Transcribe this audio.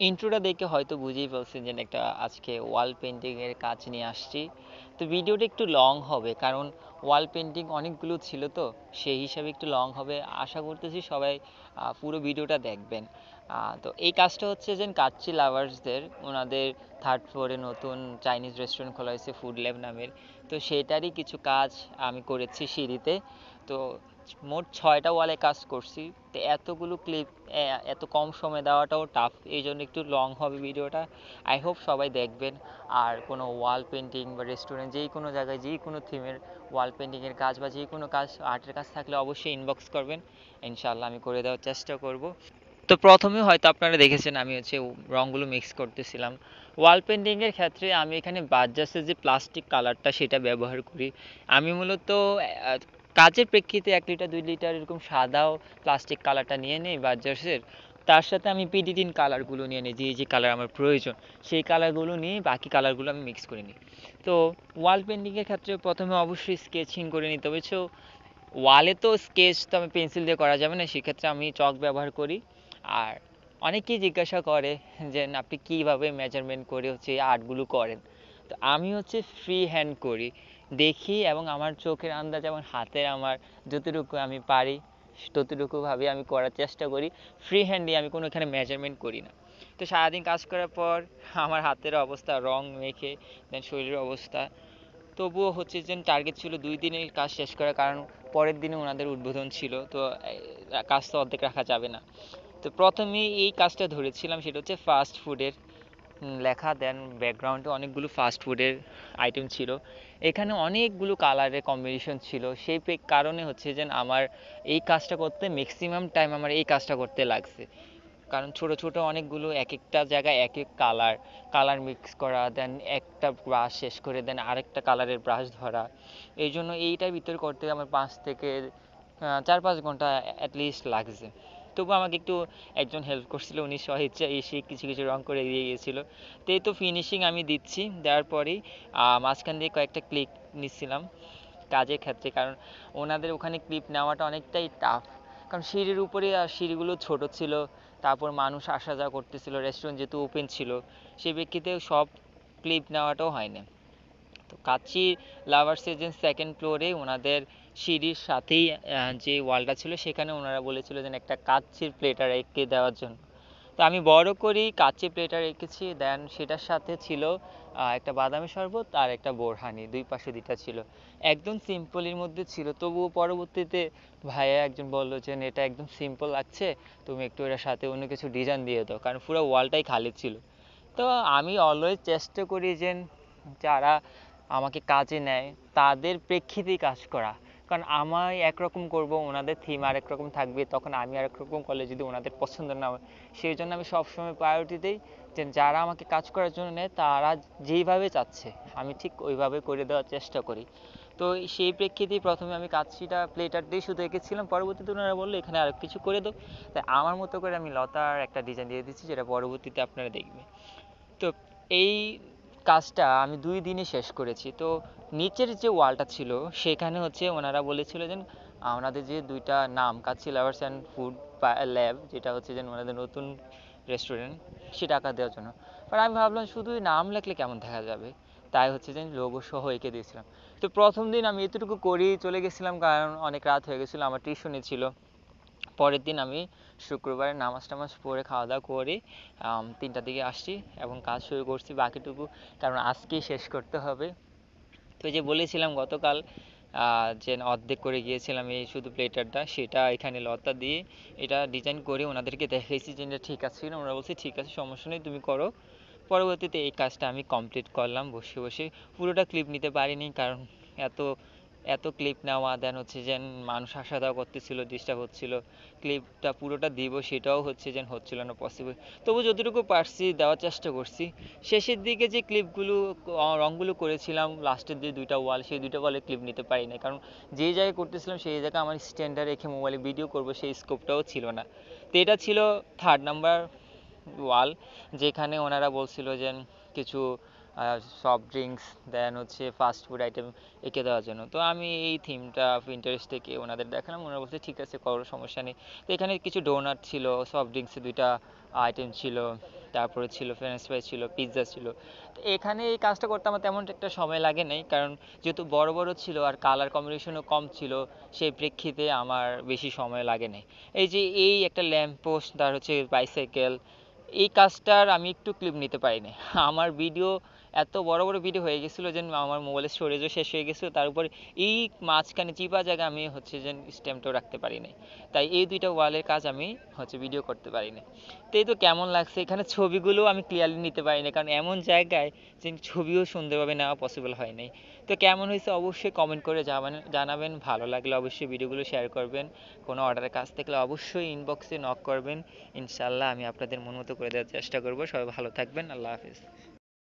ইন্ট্রোটা দেখে হয়তো বুঝেই ফেলছেন যে একটা আজকে ওয়াল পেন্টিং এর কাজ নিয়ে আসছি। তো ভিডিওটা একটু লং হবে কারণ ওয়াল পেন্টিং অনেকগুলো ছিল, তো সেই হিসাবে একটু লং হবে। আশা করতেছি সবাই পুরো ভিডিওটা দেখবেন। তো এই কাজটা হচ্ছে যে কাচ্চি লাভার্সদের ওনাদের থার্ড ফ্লোরে নতুন চাইনিজ রেস্টুরেন্ট খোলা হয়েছে ফুড ল্যাব নামের। তো সেটারই কিছু কাজ আমি করেছি সিঁড়িতে। তো মোট 6টা ওয়ালে কাজ করছি। তো এতগুলো ক্লিপ এত কম সময় দেওয়াটাও টাফ, এই জন্য একটু লং হবে ভিডিওটা। আই হোপ সবাই দেখবেন। আর কোনো ওয়াল পেন্টিং বা রেস্টুরেন্ট যেই কোনো জায়গায় যেই কোনো থিমের ওয়াল পেন্টিংয়ের কাজ বা যে কোনো কাজ আর্টের কাজ থাকলে অবশ্যই ইনবক্স করবেন, ইনশাল্লাহ আমি করে দেওয়ার চেষ্টা করব। তো প্রথমে হয়তো আপনারা দেখেছেন আমি হচ্ছে রঙগুলো মিক্স করতেছিলাম। ওয়াল পেন্টিংয়ের ক্ষেত্রে আমি এখানে বার্জাসের যে প্লাস্টিক কালারটা সেটা ব্যবহার করি। আমি মূলত কাচের প্রেক্ষিতে 1 লিটার 2 লিটার এরকম সাদাও প্লাস্টিক কালারটা নিয়ে নেই বার্জাসের। তার সাথে আমি পিডিটিন কালারগুলো নিয়ে নিই, যে যে কালার আমার প্রয়োজন সেই কালারগুলো নিয়ে বাকি কালারগুলো আমি মিক্স করে নিই। তো ওয়াল পেন্টিংয়ের ক্ষেত্রে প্রথমে অবশ্যই স্কেচিং করে নিতে হবে। সো ওয়ালে তো স্কেচ তো আমি পেন্সিল দিয়ে করা যাবে না, সেক্ষেত্রে আমি চক ব্যবহার করি। আর অনেকেই জিজ্ঞাসা করে যে আপনি কীভাবে মেজারমেন্ট করে হচ্ছে এই আর্টগুলো করেন। তো আমি হচ্ছে ফ্রি হ্যান্ড করি, দেখি এবং আমার চোখের আন্দাজ এবং হাতের আমার যতটুকু আমি পারি ততটুকুভাবে আমি করার চেষ্টা করি। ফ্রি হ্যান্ডে আমি কোনো এখানে মেজারমেন্ট করি না। তো সারাদিন কাজ করার পর আমার হাতের অবস্থা রং মেখে দেন শরীরের অবস্থা, তবুও হচ্ছে যে টার্গেট ছিল 2 দিনের কাজ শেষ করা, কারণ পরের দিনে ওনাদের উদ্বোধন ছিল। তো কাজ তো অর্ধেক রাখা যাবে না। তো প্রথমেই এই কাজটা ধরেছিলাম, সেটা হচ্ছে ফাস্ট ফুডের লেখা। দেন ব্যাকগ্রাউন্ডে অনেকগুলো ফাস্ট ফুডের আইটেম ছিল। এখানে অনেকগুলো কালারের কম্বিনেশন ছিল, সেই কারণে হচ্ছে যে আমার এই কাজটা করতে ম্যাক্সিমাম টাইম আমার এই কাজটা করতে লাগছে। কারণ ছোট ছোট অনেকগুলো এক একটা জায়গায় এক এক কালার কালার মিক্স করা, দেন একটা ব্রাশ শেষ করে দেন আরেকটা কালারের ব্রাশ ধরা। এই জন্য এইটার ভিতর করতে আমার 5 থেকে 4-5 ঘন্টা অ্যাটলিস্ট লাগছে। তবু আমাকে একটু একজন হেল্প করছিল, উনি স্বইচ্ছা এসে কিছু কিছু রং করে দিয়ে গিয়েছিল। তো এই তো ফিনিশিং আমি দিচ্ছি, দেওয়ার পরেই মাঝখান দিয়ে কয়েকটা ক্লিক নিচ্ছিলাম কাজের ক্ষেত্রে, কারণ ওনাদের ওখানে ক্লিপ নেওয়াটা অনেকটাই টাফ। কারণ সিঁড়ির উপরে আর সিঁড়িগুলো ছোট ছিল, তারপর মানুষ আসা যাওয়া করতেছিল, রেস্টুরেন্ট যেহেতু ওপেন ছিল সেই প্রেক্ষিতে সব ক্লিপ নেওয়াটাও হয় না। তো কাচ্চি লাভার্সের যে সেকেন্ড ফ্লোরে ওনাদের সিঁড়ির সাথেই যে ওয়ালটা ছিল সেখানে ওনারা বলেছিল যে একটা কাচ্চির প্লেটার রেখে দেওয়ার জন্য। তো আমি বড় করেই কাচ্চি প্লেটার রেখেছি। দেন সেটার সাথে ছিল একটা বাদামি শরবত আর একটা বোরহানি, দুই পাশে দুইটা ছিল। একদম সিম্পলের মধ্যে ছিল, তবুও পরবর্তীতে ভাইয়া একজন বললো যে এটা একদম সিম্পল লাগছে, তুমি একটু এটার সাথে অন্য কিছু ডিজাইন দিয়ে দাও, কারণ পুরো ওয়ালটাই খালি ছিল। তো আমি অলওয়েজ চেষ্টা করি যে যারা আমাকে কাজে নেয় তাদের প্রেক্ষিতেই কাজ করা। কারণ আমি একরকম করব, ওনাদের থিম আরেক রকম থাকবে, তখন আমি আরেক রকম করলে যদি ওনাদের পছন্দ না হয়, সেই জন্য আমি সবসময় প্রায়োরিটি দিই যে যারা আমাকে কাজ করার জন্য নেয় তারা যেইভাবে চাচ্ছে আমি ঠিক ওইভাবে করে দেওয়ার চেষ্টা করি। তো সেই প্রেক্ষিতেই প্রথমে আমি কাজটা প্লেটার দিয়ে শুধু এঁকেছিলাম, পরবর্তীতে ওনারা বললো এখানে আরও কিছু করে দাও। তাই আমার মতো করে আমি লতার একটা ডিজাইন দিয়ে দিচ্ছি, যেটা পরবর্তীতে আপনারা দেখবেন। তো এই কাজটা আমি 2 দিনে শেষ করেছি। তো নিচের যে ওয়ালটা ছিল সেখানে হচ্ছে ওনারা বলেছিল যে ওনাদের যে দুইটা নাম, kacchi lovers and food lab, যেটা হচ্ছে যে ওনাদের নতুন রেস্টুরেন্ট, সেটা আঁকা দেওয়ার জন্য। বাট আমি ভাবলাম শুধু নাম লেখলে কেমন দেখা যাবে, তাই হচ্ছে যে লোগো সহ এঁকে দিয়েছিলাম। তো প্রথম দিন আমি এতটুকু করেই চলে গেছিলাম, কারণ অনেক রাত হয়ে গেছিলো, আমার টিউশনি ছিল। পরের দিন আমি শুক্রবারে নামাজ টামাজ পড়ে খাওয়া দাওয়া করে 3টার দিকে আসছি এবং কাজ শুরু করছি বাকিটুকু, কারণ আজকেই শেষ করতে হবে। তো যে বলেছিলাম গতকাল যে অর্ধেক করে গিয়েছিলাম এই শুধু প্লেটারটা, সেটা এখানে লতা দিয়ে এটা ডিজাইন করে ওনাদেরকে দেখাইছি যে এটা ঠিক আছে কিনা। ওনারা বলছে ঠিক আছে, সমস্যা নেই, তুমি করো। পরবর্তীতে এই কাজটা আমি কমপ্লিট করলাম বসে বসে। পুরোটা ক্লিপ নিতে পারিনি, কারণ এত এত ক্লিপ নেওয়া, দেন হচ্ছে যে মানুষ আসা যাওয়া করতেছিল, ডিস্টার্ব হচ্ছিল। ক্লিপটা পুরোটা দিব সেটাও হচ্ছে যে হচ্ছিল না পসিবল। তবু যতটুকু পারছি দেওয়ার চেষ্টা করছি। শেষের দিকে যে ক্লিপগুলো রঙগুলো করেছিলাম লাস্টের যে দুইটা ওয়াল, সেই দুইটা ওয়ালে ক্লিপ নিতে পারি না, কারণ যেই জায়গায় করতেছিলাম সেই জায়গায় আমার স্ট্যান্ডার্ড রেখে মোবাইলে ভিডিও করব সেই স্কোপটাও ছিল না। তো এটা ছিল 3rd নাম্বার ওয়াল, যেখানে ওনারা বলছিল যে কিছু সফট ড্রিঙ্কস দেন হচ্ছে ফাস্ট ফুড আইটেম এঁকে দেওয়ার জন্য। তো আমি এই থিমটা পিন্টারেস্ট থেকে ওনাদের দেখালাম, ওনারা বলছে ঠিক আছে করো, সমস্যা নেই। তো এখানে কিছু ডোনাট ছিল, সফট ড্রিঙ্কসে দুইটা আইটেম ছিল, তারপরে ছিল ফ্রেঞ্চ ফ্রাই ছিল, পিৎজা ছিল। তো এখানে এই কাজটা করতে আমার তেমন একটা সময় লাগে নাই, কারণ যেহেতু বড় বড় ছিল আর কালার কম্বিনেশনও কম ছিল, সেই প্রেক্ষিতে আমার বেশি সময় লাগে নাই। এই যে এই একটা ল্যাম্প পোস্ট, তার হচ্ছে বাইসাইকেল, এই কাজটার আমি একটু ক্লিপ নিতে পারিনি। আমার ভিডিও এত বড় বড় ভিডিও হয়ে গেছিলো যে আমার মোবাইলের স্টোরেজও শেষ হয়ে গেছিলো, তার উপর এই মাঝখানে চিপা জায়গা আমি হচ্ছে যে স্ট্যাম্পটাও রাখতে পারিনি, তাই এই দুইটা ওয়ালের কাজ আমি হচ্ছে ভিডিও করতে পারিনি। তো এই তো কেমন লাগছে, এখানে ছবিগুলো আমি ক্লিয়ারলি নিতে পারিনি, কারণ এমন জায়গায় যে ছবিও সুন্দরভাবে নেওয়া পসিবল হয় নাই। তো কেমন হয়েছে অবশ্যই কমেন্ট করে জানাবেন, ভালো লাগলে অবশ্যই ভিডিওগুলো শেয়ার করবেন, কোনো অর্ডারের কাজ থাকলে অবশ্যই ইনবক্সে নক করবেন, ইনশাল্লাহ আমি আপনাদের মন মতো করে দেওয়ার চেষ্টা করবো। সবাই ভালো থাকবেন, আল্লাহ হাফিজ।